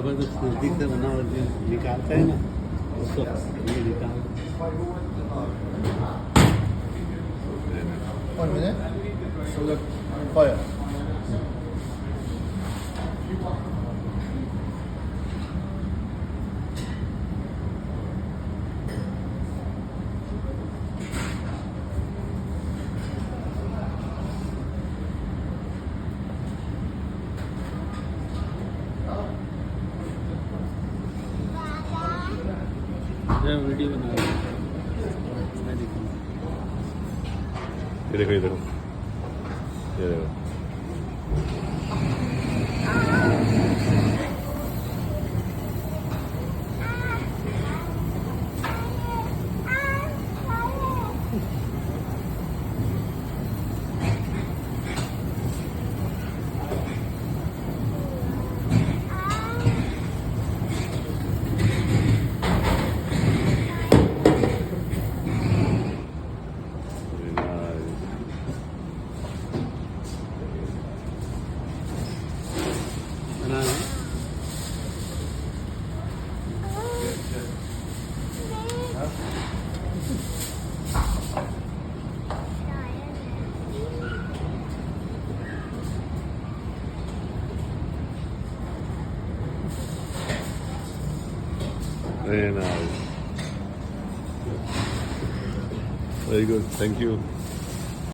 जबरदस्त नज़दीक से बना और निकालते हैं ना उसको ये निकाल 1 minute. So look, fire. Video बना मैं देखूँगा ये देखो ये देखो ये देखो बना है Very nice. Very good. Thank you.